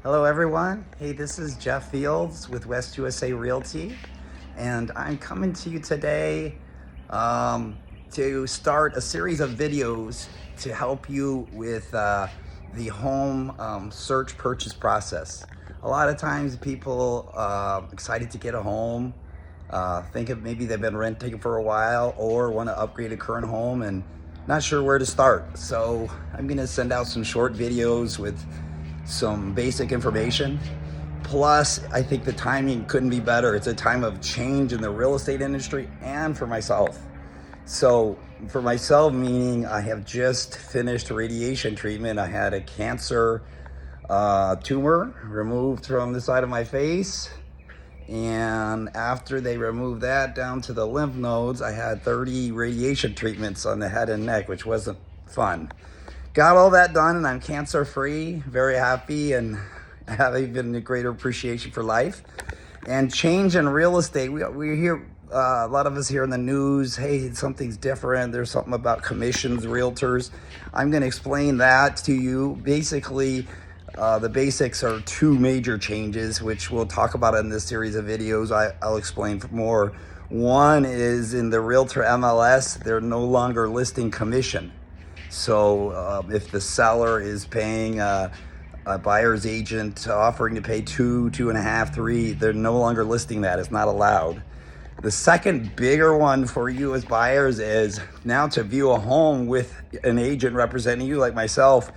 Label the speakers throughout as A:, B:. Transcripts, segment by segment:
A: Hello, everyone. Hey, this is Jeff Fields with West USA Realty, and I'm coming to you today to start a series of videos to help you with the home search purchase process. A lot of times people excited to get a home, think of maybe they've been renting for a while or want to upgrade a current home and not sure where to start. So I'm going to send out some short videos with some basic information. Plus, I think the timing couldn't be better. It's a time of change in the real estate industry and for myself. So for myself, meaning I have just finished radiation treatment. I had a cancer tumor removed from the side of my face. And after they removed that down to the lymph nodes, I had 30 radiation treatments on the head and neck, which wasn't fun. Got all that done and I'm cancer free, very happy, and I have even a greater appreciation for life. And change in real estate, we hear a lot of us hear in the news, hey, something's different. There's something about commissions, realtors. I'm going to explain that to you. Basically, the basics are two major changes, which we'll talk about in this series of videos. I'll explain more. One is in the Realtor MLS, they're no longer listing commission. So if the seller is paying a buyer's agent offering to pay 2.5, 3, they're no longer listing that. It's not allowed. The second bigger one for you as buyers is now to view a home with an agent representing you like myself,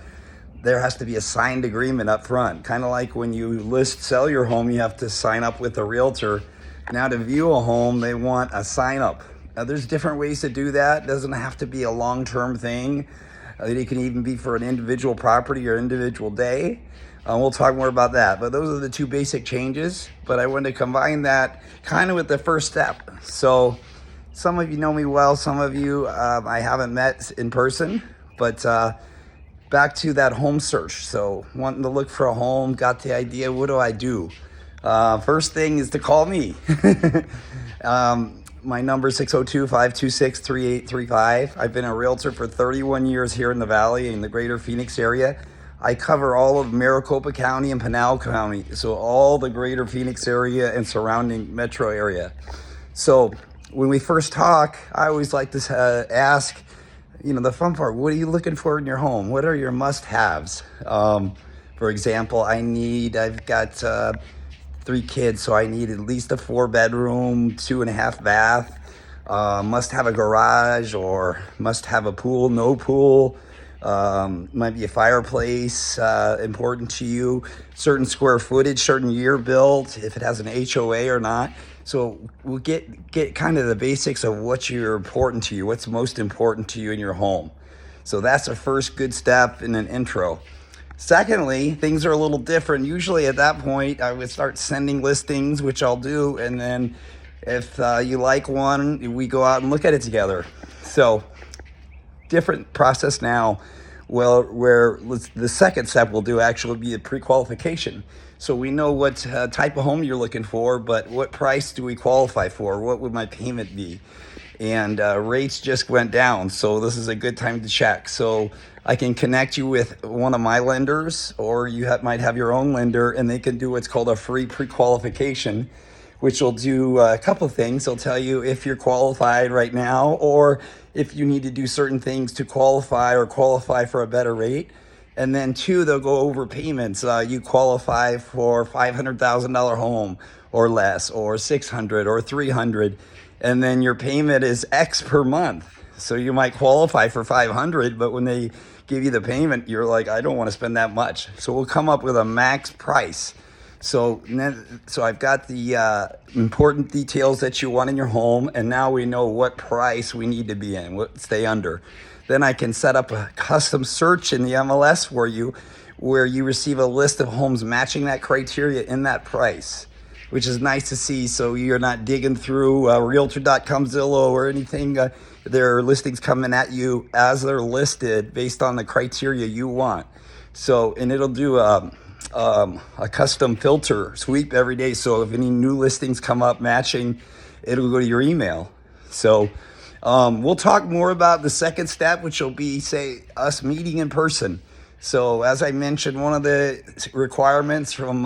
A: there has to be a signed agreement up front. Kind of like when you sell your home, you have to sign up with a realtor. Now to view a home, they want a sign up. Now there's different ways to do that. It doesn't have to be a long-term thing. It can even be for an individual property or individual day. We'll talk more about that. But those are the two basic changes. But I wanted to combine that kind of with the first step. So some of you know me well. Some of you I haven't met in person. But back to that home search. So wanting to look for a home, got the idea, what do I do? First thing is to call me. My number is 602-526-3835. I've been a realtor for 31 years here in the Valley in the greater Phoenix area. I cover all of Maricopa County and Pinal County, so all the greater Phoenix area and surrounding metro area. So when we first talk, I always like to ask, the fun part, what are you looking for in your home? What are your must-haves? For example, I've got 3 kids, so I need at least a 4-bedroom, 2.5 bath, must have a garage or must have a pool, no pool, might be a fireplace, important to you, certain square footage, certain year built, if it has an HOA or not. So we'll get kind of the basics of what's important to you, what's most important to you in your home. So that's a first good step in an intro. Secondly, things are a little different. Usually at that point, I would start sending listings, which I'll do. And then if you like one, we go out and look at it together. So different process now. Well, the second step we'll do actually be a pre-qualification. So we know what type of home you're looking for, but what price do we qualify for? What would my payment be? And rates just went down, so this is a good time to check. So I can connect you with one of my lenders, or you might have your own lender, and they can do what's called a free pre-qualification, which will do a couple of things. They'll tell you if you're qualified right now, or if you need to do certain things to qualify or qualify for a better rate. And then 2, they'll go over payments. You qualify for $500,000 home or less, or 600 or 300. And then your payment is X per month. So you might qualify for 500, but when they give you the payment, you're like, I don't want to spend that much. So we'll come up with a max price. So I've got the important details that you want in your home, and now we know what price we need to be in, what stay under. Then I can set up a custom search in the MLS for you, where you receive a list of homes matching that criteria in that price, which is nice to see. So you're not digging through Realtor.com, Zillow, or anything. There are listings coming at you as they're listed based on the criteria you want. So, and it'll do a custom filter sweep every day. So if any new listings come up matching, it'll go to your email. So we'll talk more about the second step, which will be, say, us meeting in person. So as I mentioned, one of the requirements from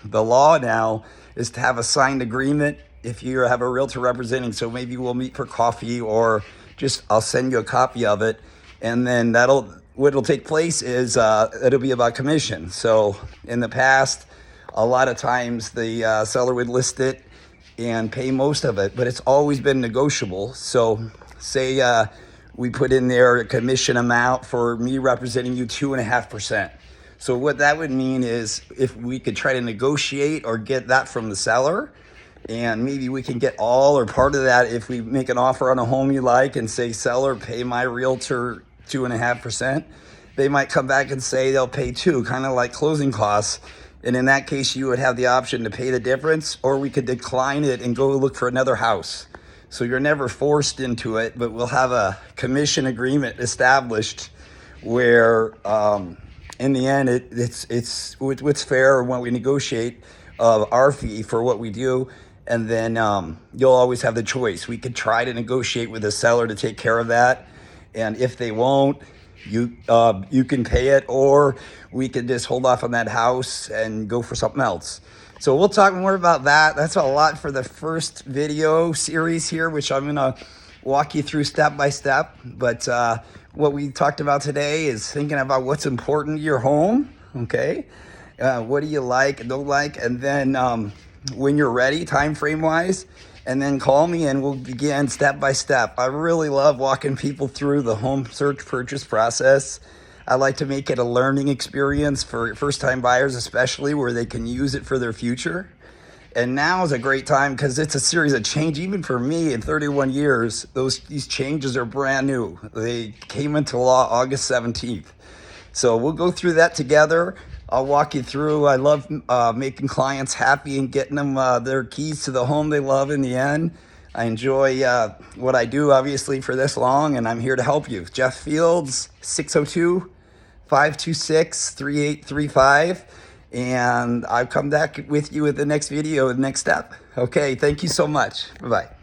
A: the law now is to have a signed agreement if you have a realtor representing. So maybe we'll meet for coffee, or just I'll send you a copy of it, and then what'll take place is it'll be about commission. So in the past, a lot of times the seller would list it and pay most of it, but it's always been negotiable. So say we put in there a commission amount for me representing you 2.5%. So what that would mean is if we could try to negotiate or get that from the seller, and maybe we can get all or part of that if we make an offer on a home you like and say, seller, pay my realtor 2.5%. They might come back and say they'll pay 2, kind of like closing costs. And in that case, you would have the option to pay the difference, or we could decline it and go look for another house. So you're never forced into it, but we'll have a commission agreement established where in the end, it's what's fair when we negotiate our fee for what we do. And then you'll always have the choice. We could try to negotiate with the seller to take care of that. And if they won't, you can pay it, or we could just hold off on that house and go for something else. So we'll talk more about that. That's a lot for the first video series here, which I'm gonna walk you through step by step. But what we talked about today is thinking about what's important to your home, okay? What do you like and don't like? And then when you're ready, time frame wise, and then call me and we'll begin step by step. I really love walking people through the home search purchase process. I like to make it a learning experience for first-time buyers, especially, where they can use it for their future. And now is a great time because it's a series of change. Even for me in 31 years, these changes are brand new. They came into law August 17th. So we'll go through that together. I'll walk you through. I love making clients happy and getting them their keys to the home they love in the end. I enjoy what I do, obviously, for this long, and I'm here to help you. Jeff Fields, 602-526-3835. And I'll come back with you with the next video, the next step. Okay, thank you so much. Bye-bye.